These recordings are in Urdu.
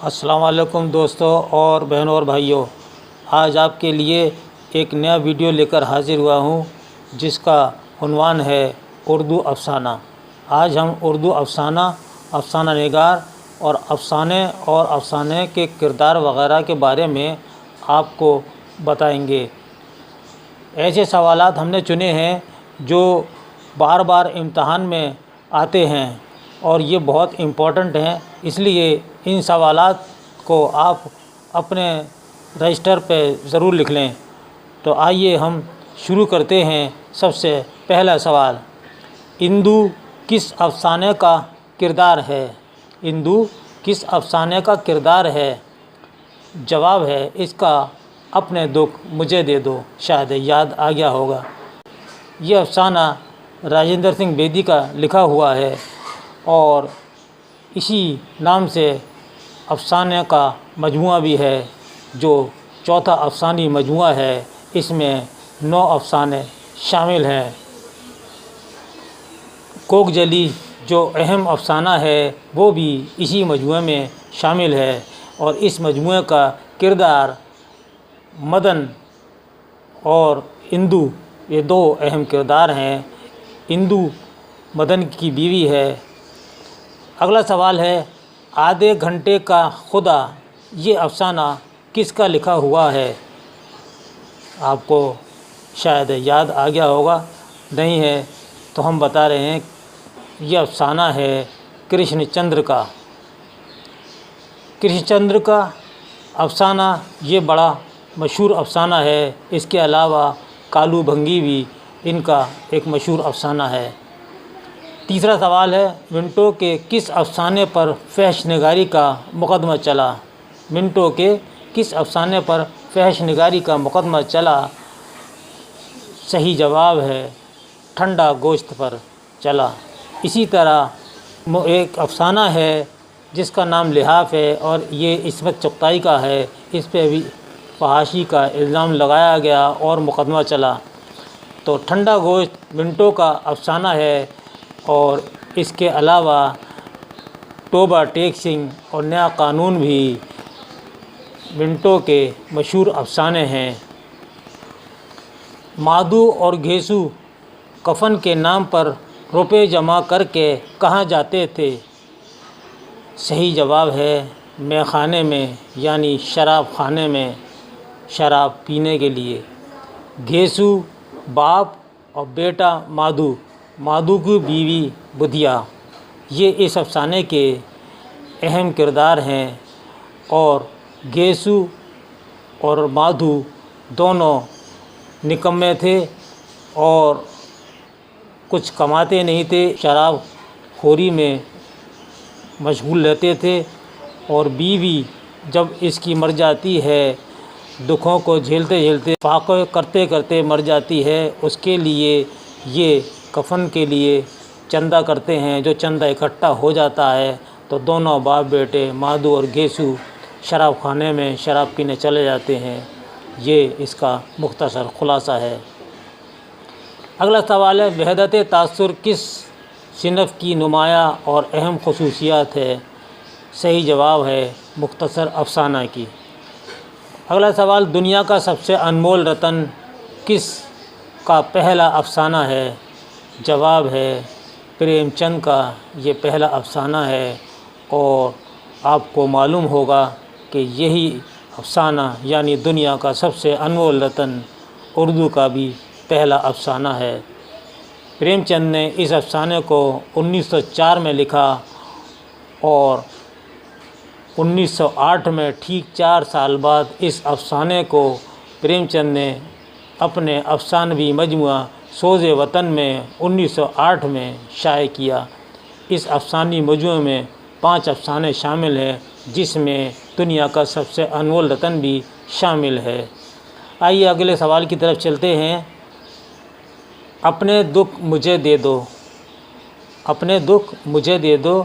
السلام علیکم دوستوں اور بہنوں اور بھائیوں، آج آپ کے لیے ایک نیا ویڈیو لے کر حاضر ہوا ہوں جس کا عنوان ہے اردو افسانہ۔ آج ہم اردو افسانہ نگار اور افسانے کے کردار وغیرہ کے بارے میں آپ کو بتائیں گے۔ ایسے سوالات ہم نے چنے ہیں جو بار بار امتحان میں آتے ہیں اور یہ بہت امپورٹنٹ ہیں، اس لیے ان سوالات کو آپ اپنے رجسٹر پہ ضرور لکھ لیں۔ تو آئیے ہم شروع کرتے ہیں۔ سب سے پہلا سوال، اندو کس افسانے کا کردار ہے؟ اندو کس افسانے کا کردار ہے؟ جواب ہے اس کا اپنے دکھ مجھے دے دو، شاید یاد آ گیا ہوگا۔ یہ افسانہ راجندر سنگھ بیدی کا لکھا ہوا ہے اور اسی نام سے افسانے کا مجموعہ بھی ہے جو چوتھا افسانوی مجموعہ ہے۔ اس میں 9 افسانے شامل ہیں۔ کوک جلی جو اہم افسانہ ہے وہ بھی اسی مجموعے میں شامل ہے اور اس مجموعے کا کردار مدن اور اندو، یہ 2 اہم کردار ہیں۔ اندو مدن کی بیوی ہے۔ اگلا سوال ہے، آدھے گھنٹے کا خدا، یہ افسانہ کس کا لکھا ہوا ہے؟ آپ کو شاید یاد آ گیا ہوگا، نہیں ہے تو ہم بتا رہے ہیں، یہ افسانہ ہے کرشن چندر کا۔ کرشن چندر کا افسانہ یہ بڑا مشہور افسانہ ہے۔ اس کے علاوہ کالو بھنگی بھی ان کا ایک مشہور افسانہ ہے۔ تیسرا سوال ہے، منٹو کے کس افسانے پر فحش نگاری کا مقدمہ چلا؟ منٹو کے کس افسانے پر فحش نگاری کا مقدمہ چلا؟ صحیح جواب ہے ٹھنڈا گوشت پر چلا۔ اسی طرح ایک افسانہ ہے جس کا نام لحاف ہے اور یہ عصمت چغتائی کا ہے۔ اس پہ بھی فحاشی کا الزام لگایا گیا اور مقدمہ چلا۔ تو ٹھنڈا گوشت منٹو کا افسانہ ہے اور اس کے علاوہ توبہ ٹیک سنگھ اور نیا قانون بھی منٹو کے مشہور افسانے ہیں۔ مادھو اور گھیسو کفن کے نام پر روپے جمع کر کے کہاں جاتے تھے؟ صحیح جواب ہے مے خانے میں، یعنی شراب خانے میں شراب پینے کے لیے۔ گھیسو باپ اور بیٹا مادھو، مادھو کی بیوی بدھیا، یہ اس افسانے کے اہم کردار ہیں اور گھیسو اور مادھو دونوں نکمے تھے اور کچھ کماتے نہیں تھے، شراب خوری میں مشغول رہتے تھے اور بیوی جب اس کی مر جاتی ہے، دکھوں کو جھیلتے جھیلتے، فاقے کرتے کرتے مر جاتی ہے، اس کے لیے یہ کفن کے لیے چندہ کرتے ہیں۔ جو چندہ اکٹھا ہو جاتا ہے تو دونوں باپ بیٹے مادھو اور گھیسو شراب خانے میں شراب پینے چلے جاتے ہیں۔ یہ اس کا مختصر خلاصہ ہے۔ اگلا سوال ہے، وحدت تاثر کس صنف کی نمایاں اور اہم خصوصیات ہے؟ صحیح جواب ہے مختصر افسانہ کی۔ اگلا سوال، دنیا کا سب سے انمول رتن کس کا پہلا افسانہ ہے؟ جواب ہے پریم چند کا یہ پہلا افسانہ ہے اور آپ کو معلوم ہوگا کہ یہی افسانہ یعنی دنیا کا سب سے انمول رتن اردو کا بھی پہلا افسانہ ہے۔ پریم چند نے اس افسانے کو 1904 میں لکھا اور 1908 میں ٹھیک 4 سال بعد اس افسانے کو پریم چند نے اپنے افسانوی مجموعہ سوز وطن میں 1908 میں شائع کیا۔ اس افسانوی مجموعے میں 5 افسانے شامل ہیں جس میں دنیا کا سب سے انمول رتن بھی شامل ہے۔ آئیے اگلے سوال کی طرف چلتے ہیں۔ اپنے دکھ مجھے دے دو، اپنے دکھ مجھے دے دو،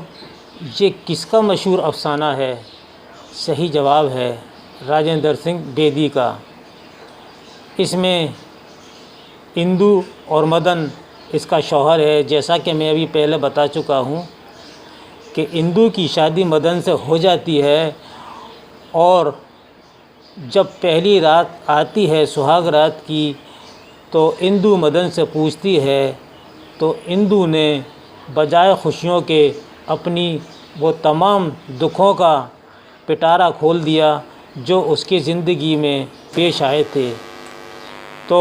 یہ کس کا مشہور افسانہ ہے؟ صحیح جواب ہے راجندر سنگھ بیدی کا۔ اس میں اندو اور مدن اس کا شوہر ہے۔ جیسا کہ میں ابھی پہلے بتا چکا ہوں کہ اندو کی شادی مدن سے ہو جاتی ہے اور جب پہلی رات آتی ہے سہاگ رات کی تو اندو مدن سے پوچھتی ہے، تو اندو نے بجائے خوشیوں کے اپنی وہ تمام دکھوں کا پٹارا کھول دیا جو اس کی زندگی میں پیش آئے تھے۔ تو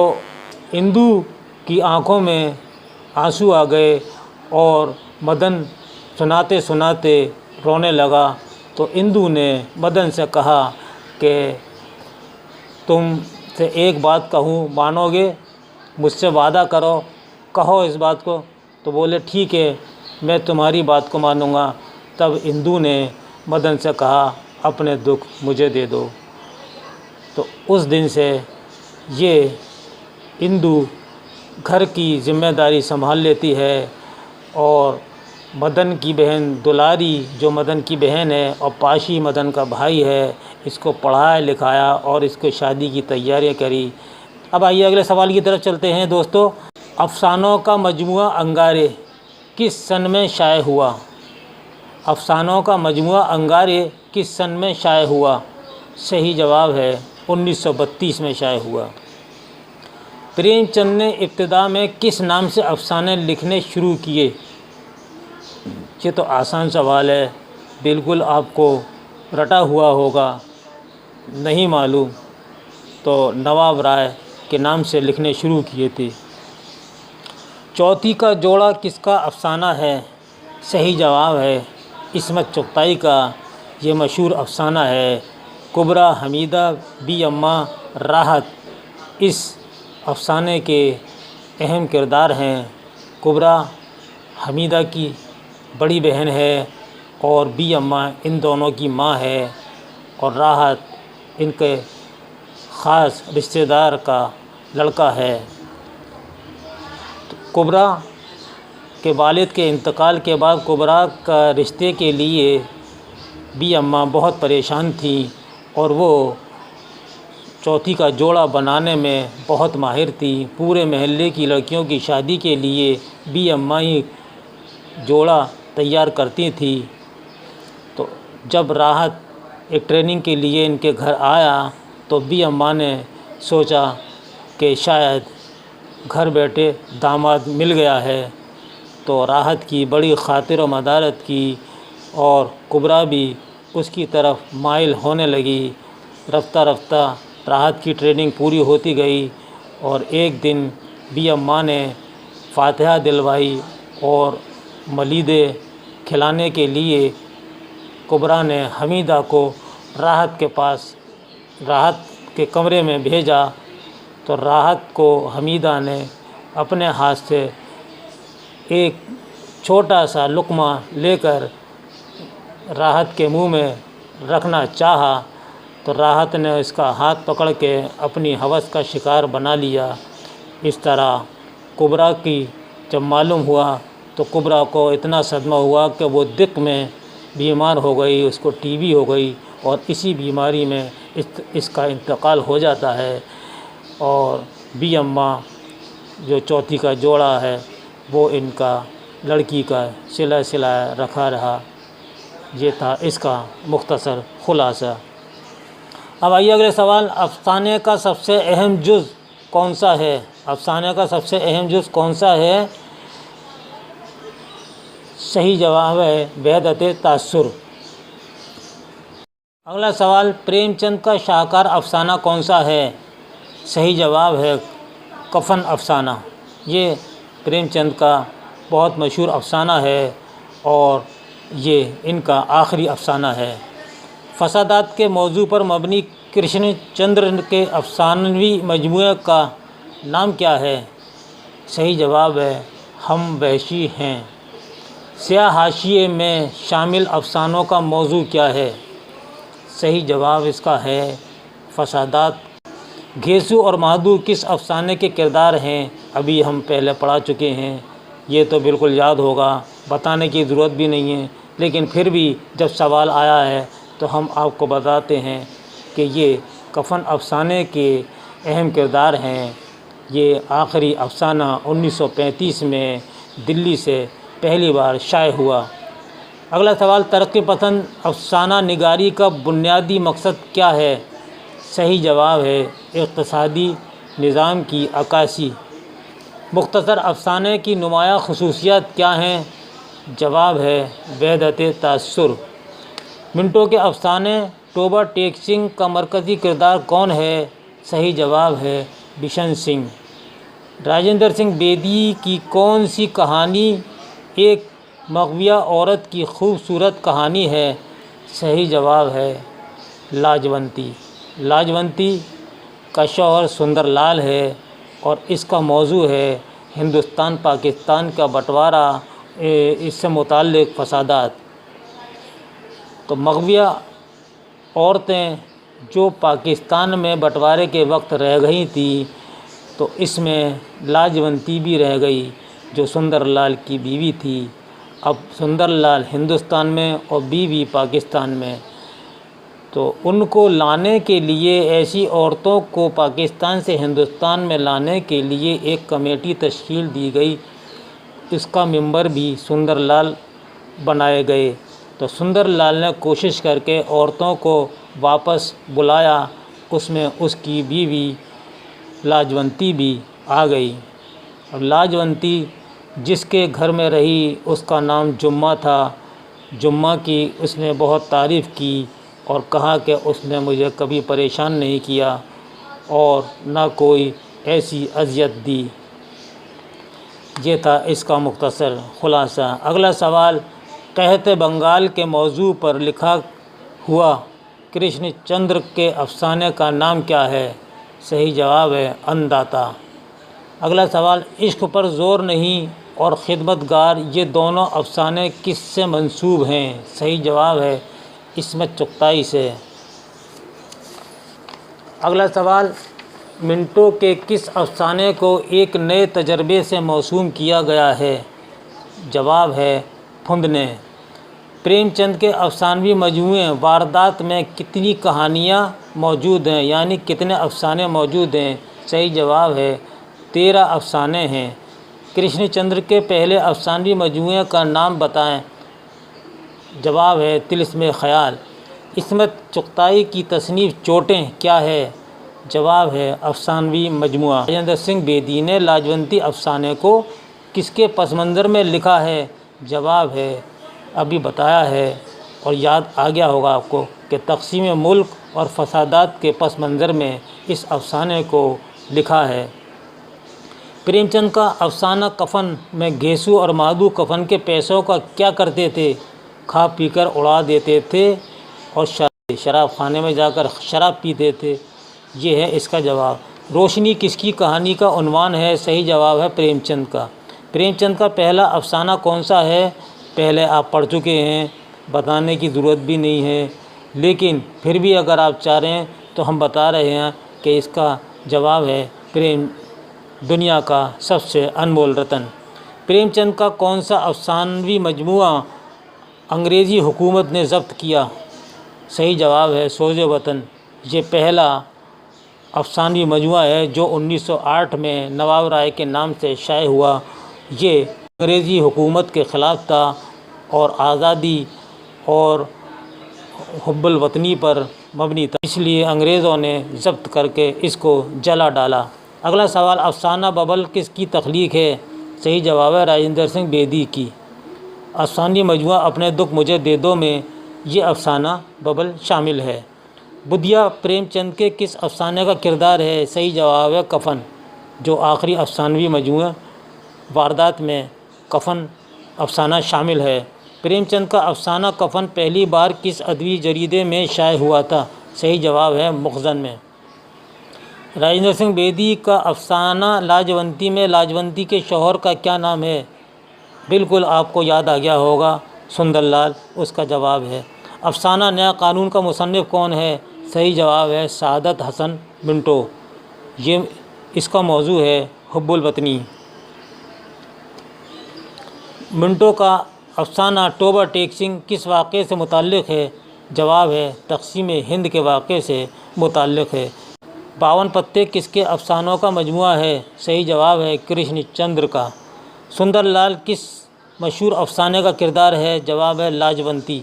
اندو کی آنکھوں میں آنسو آ گئے اور مدن سناتے سناتے رونے لگا۔ تو اندو نے مدن سے کہا کہ تم سے ایک بات کہوں، مانو گے؟ مجھ سے وعدہ کرو، کہو اس بات کو۔ تو بولے ٹھیک ہے، میں تمہاری بات کو مانوں گا۔ تب اندو نے مدن سے کہا اپنے دکھ مجھے دے دو۔ تو اس دن سے یہ اندو گھر کی ذمہ داری سنبھال لیتی ہے اور مدن کی بہن دلاری جو مدن کی بہن ہے اور پاشی مدن کا بھائی ہے، اس کو پڑھایا لکھایا اور اس کو شادی کی تیاریاں کری۔ اب آئیے اگلے سوال کی طرف چلتے ہیں دوستو۔ افسانوں کا مجموعہ انگارے کس سن میں شائع ہوا؟ افسانوں کا مجموعہ انگارے کس سن میں شائع ہوا؟ صحیح جواب ہے 1932 میں شائع ہوا۔ پریم چند نے ابتدا میں کس نام سے افسانے لکھنے شروع کیے؟ یہ تو آسان سوال ہے، بالکل آپ کو رٹا ہوا ہوگا، نہیں معلوم تو نواب رائے کے نام سے لکھنے شروع کیے تھے۔ چوتھی کا جوڑا کس کا افسانہ ہے؟ صحیح جواب ہے عصمت چغتائی کا، یہ مشہور افسانہ ہے۔ کبریٰ، حمیدہ، بی اماں، راحت اس افسانے کے اہم کردار ہیں۔ کبریٰ حمیدہ کی بڑی بہن ہے اور بی اماں ان دونوں کی ماں ہے، اور راحت ان کے خاص رشتہ دار کا لڑکا ہے۔ کبریٰ کے والد کے انتقال کے بعد کبریٰ کا رشتے کے لیے بی اماں بہت پریشان تھیں اور وہ چوتھی کا جوڑا بنانے میں بہت ماہر تھی۔ پورے محلے کی لڑکیوں کی شادی کے لیے بی اماں ہی جوڑا تیار کرتی تھی۔ تو جب راحت ایک ٹریننگ کے لیے ان کے گھر آیا تو بی اماں نے سوچا کہ شاید گھر بیٹھے داماد مل گیا ہے، تو راحت کی بڑی خاطر و مدارت کی اور کبریٰ بھی اس کی طرف مائل ہونے لگی۔ رفتہ رفتہ راحت کی ٹریننگ پوری ہوتی گئی اور ایک دن بی اماں نے فاتحہ دلوائی اور ملیدے کھلانے کے لیے کبریٰ نے حمیدہ کو راحت کے پاس راحت کے کمرے میں بھیجا۔ تو راحت کو حمیدہ نے اپنے ہاتھ سے ایک چھوٹا سا لقمہ لے کر راحت کے منہ میں رکھنا چاہا تو راحت نے اس کا ہاتھ پکڑ کے اپنی ہوس کا شکار بنا لیا۔ اس طرح کبریٰ کی جب معلوم ہوا تو کبریٰ کو اتنا صدمہ ہوا کہ وہ دق میں بیمار ہو گئی، اس کو ٹی بی ہو گئی اور اسی بیماری میں اس کا انتقال ہو جاتا ہے۔ اور بی اماں جو چوتھی کا جوڑا ہے وہ ان کا لڑکی کا صلہ رکھا رہا۔ یہ تھا اس کا مختصر خلاصہ۔ اب آئیے اگلے سوال۔ افسانے کا سب سے اہم جز کون سا ہے؟ افسانے کا سب سے اہم جز کون سا ہے؟ صحیح جواب ہے وحدت تاثر۔ اگلا سوال، پریم چند کا شاہکار افسانہ کون سا ہے؟ صحیح جواب ہے کفن افسانہ۔ یہ پریم چند کا بہت مشہور افسانہ ہے اور یہ ان کا آخری افسانہ ہے۔ فسادات کے موضوع پر مبنی کرشن چندر کے افسانوی مجموعے کا نام کیا ہے؟ صحیح جواب ہے ہم وحشی ہیں۔ سیاہ حاشیے میں شامل افسانوں کا موضوع کیا ہے؟ صحیح جواب اس کا ہے فسادات۔ گھیسو اور مہادو کس افسانے کے کردار ہیں؟ ابھی ہم پہلے پڑھا چکے ہیں، یہ تو بالکل یاد ہوگا، بتانے کی ضرورت بھی نہیں ہے، لیکن پھر بھی جب سوال آیا ہے تو ہم آپ کو بتاتے ہیں کہ یہ کفن افسانے کے اہم کردار ہیں۔ یہ آخری افسانہ 1935 میں دلی سے پہلی بار شائع ہوا۔ اگلا سوال، ترقی پسند افسانہ نگاری کا بنیادی مقصد کیا ہے؟ صحیح جواب ہے اقتصادی نظام کی عکاسی۔ مختصر افسانے کی نمایاں خصوصیات کیا ہیں؟ جواب ہے وحدت تاثر۔ منٹو کے افسانے ٹوبہ ٹیک سنگھ کا مرکزی کردار کون ہے؟ صحیح جواب ہے بشن سنگھ۔ راجندر سنگھ بیدی کی کون سی کہانی ایک مغویہ عورت کی خوبصورت کہانی ہے؟ صحیح جواب ہے لاجونتی۔ لاجونتی کا شوہر سندر لال ہے اور اس کا موضوع ہے ہندوستان پاکستان کا بٹوارہ، اس سے متعلق فسادات۔ تو مغویہ عورتیں جو پاکستان میں بٹوارے کے وقت رہ گئی تھیں، تو اس میں لاجونتی بھی رہ گئی جو سندر لال کی بیوی تھی۔ اب سندر لال ہندوستان میں اور بیوی پاکستان میں، تو ان کو لانے کے لیے، ایسی عورتوں کو پاکستان سے ہندوستان میں لانے کے لیے ایک کمیٹی تشکیل دی گئی، اس کا ممبر بھی سندر لال بنائے گئے۔ تو سندر لال نے کوشش کر کے عورتوں کو واپس بلایا، اس میں اس کی بیوی لاجونتی بھی آ گئی۔ اب لاجونتی جس کے گھر میں رہی اس کا نام جمہ تھا۔ جمہ کی اس نے بہت تعریف کی اور کہا کہ اس نے مجھے کبھی پریشان نہیں کیا اور نہ کوئی ایسی اذیت دی۔ یہ تھا اس کا مختصر خلاصہ۔ اگلا سوال، قحط بنگال کے موضوع پر لکھا ہوا کرشن چندر کے افسانے کا نام کیا ہے؟ صحیح جواب ہے ان داتا۔ اگلا سوال، عشق پر زور نہیں اور خدمت گار، یہ دونوں افسانے کس سے منسوب ہیں؟ صحیح جواب ہے عصمت چغتائی سے۔ اگلا سوال، منٹو کے کس افسانے کو ایک نئے تجربے سے موسوم کیا گیا ہے؟ جواب ہے پھند نے۔ پریم چند کے افسانوی مجموعے واردات میں کتنی کہانیاں موجود ہیں، یعنی کتنے افسانے موجود ہیں؟ صحیح جواب ہے 13 افسانے ہیں۔ کرشن چندر کے پہلے افسانوی مجموعے کا نام بتائیں۔ جواب ہے طلسم خیال۔ عصمت چغتائی کی تصنیف چوٹیں کیا ہے؟ جواب ہے افسانوی مجموعہ۔ راجندر سنگھ بیدی نے لاجونتی افسانے کو کس کے پس منظر میں لکھا ہے؟ جواب ہے ابھی بتایا ہے اور یاد آ گیا ہوگا آپ کو کہ تقسیم ملک اور فسادات کے پس منظر میں اس افسانے کو لکھا ہے۔ پریم چند کا افسانہ کفن میں گھیسو اور مادھو کفن کے پیسوں کا کیا کرتے تھے؟ کھا پی کر اڑا دیتے تھے اور شراب خانے میں جا کر شراب پیتے تھے۔ یہ ہے اس کا جواب۔ روشنی کس کی کہانی کا عنوان ہے؟ صحیح جواب ہے پریم چند کا۔ پریم چند کا پہلا افسانہ کون سا ہے؟ پہلے آپ پڑھ چکے ہیں، بتانے کی ضرورت بھی نہیں ہے، لیکن پھر بھی اگر آپ چاہ رہے ہیں تو ہم بتا رہے ہیں کہ اس کا جواب ہے دنیا کا سب سے انمول رتن۔ پریم چند کا کون سا افسانوی مجموعہ انگریزی حکومت نے ضبط کیا؟ صحیح جواب ہے سوز وطن۔ یہ پہلا افسانوی مجموعہ ہے جو 1908 میں نواب رائے کے نام سے شائع ہوا۔ یہ انگریزی حکومت کے خلاف تھا اور آزادی اور حب الوطنی پر مبنی تھا، اس لیے انگریزوں نے ضبط کر کے اس کو جلا ڈالا۔ اگلا سوال، افسانہ ببل کس کی تخلیق ہے؟ صحیح جواب ہے راجندر سنگھ بیدی کی۔ افسانوی مجموعہ اپنے دکھ مجھے دے دو میں یہ افسانہ ببل شامل ہے۔ بدھیا پریم چند کے کس افسانے کا کردار ہے؟ صحیح جواب ہے کفن، جو آخری افسانوی مجموعہ واردات میں کفن افسانہ شامل ہے۔ پریم چند کا افسانہ کفن پہلی بار کس ادبی جریدے میں شائع ہوا تھا؟ صحیح جواب ہے مخزن میں۔ راجندر سنگھ بیدی کا افسانہ لاجونتی میں لاجونتی کے شوہر کا کیا نام ہے؟ بالکل آپ کو یاد آ گیا ہوگا، سندر لال اس کا جواب ہے۔ افسانہ نیا قانون کا مصنف کون ہے؟ صحیح جواب ہے سعادت حسن منٹو۔ یہ اس کا موضوع ہے حب الوطنی۔ منٹو کا افسانہ ٹوبہ ٹیک سنگھ کس واقعے سے متعلق ہے؟ جواب ہے تقسیم ہند کے واقعے سے متعلق ہے۔ 52 پتے کس کے افسانوں کا مجموعہ ہے؟ صحیح جواب ہے کرشن چندر کا۔ سندر لال کس مشہور افسانے کا کردار ہے؟ جواب ہے لاجونتی۔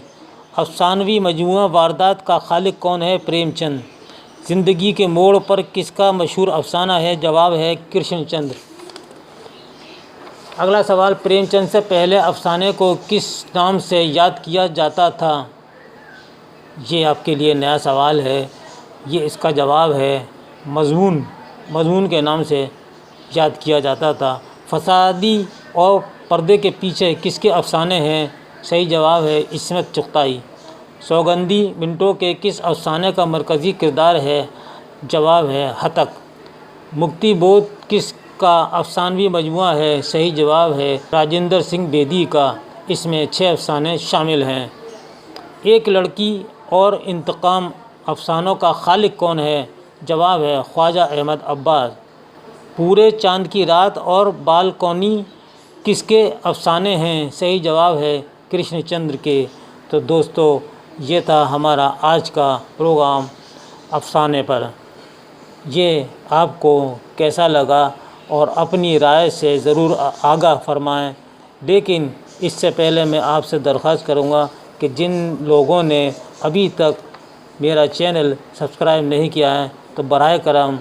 افسانوی مجموعہ واردات کا خالق کون ہے؟ پریم چند۔ زندگی کے موڑ پر کس کا مشہور افسانہ ہے؟ جواب ہے کرشن چندر۔ اگلا سوال، پریم چند سے پہلے افسانے کو کس نام سے یاد کیا جاتا تھا؟ یہ آپ کے لیے نیا سوال ہے۔ یہ اس کا جواب ہے مضمون کے نام سے یاد کیا جاتا تھا۔ فسادی اور پردے کے پیچھے کس کے افسانے ہیں؟ صحیح جواب ہے عصمت چغتائی۔ سوگندھی منٹو کے کس افسانے کا مرکزی کردار ہے؟ جواب ہے ہتک۔ مکتی بودھ کس کا افسانوی مجموعہ ہے؟ صحیح جواب ہے راجندر سنگھ بیدی کا۔ اس میں 6 افسانے شامل ہیں۔ ایک لڑکی اور انتقام افسانوں کا خالق کون ہے؟ جواب ہے خواجہ احمد عباس۔ پورے چاند کی رات اور بالکونی کس کے افسانے ہیں؟ صحیح جواب ہے کرشن چندر کے۔ تو دوستو، یہ تھا ہمارا آج کا پروگرام افسانے پر۔ یہ آپ کو کیسا لگا اور اپنی رائے سے ضرور آگاہ فرمائیں۔ لیکن اس سے پہلے میں آپ سے درخواست کروں گا کہ جن لوگوں نے ابھی تک میرا چینل سبسکرائب نہیں کیا ہے تو براہ کرم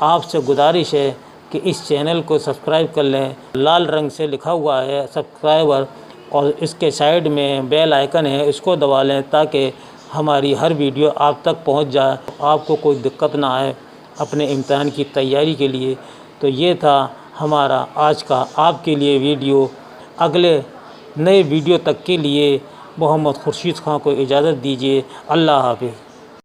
آپ سے گزارش ہے کہ اس چینل کو سبسکرائب کر لیں۔ لال رنگ سے لکھا ہوا ہے سبسکرائبر، اور اس کے سائیڈ میں بیل آئیکن ہے، اس کو دبا لیں تاکہ ہماری ہر ویڈیو آپ تک پہنچ جائے، آپ کو کوئی دقت نہ آئے اپنے امتحان کی تیاری کے لیے۔ تو یہ تھا ہمارا آج کا آپ کے لیے ویڈیو۔ اگلے نئے ویڈیو تک کے لیے محمد خورشید خان کو اجازت دیجیے۔ اللہ حافظ۔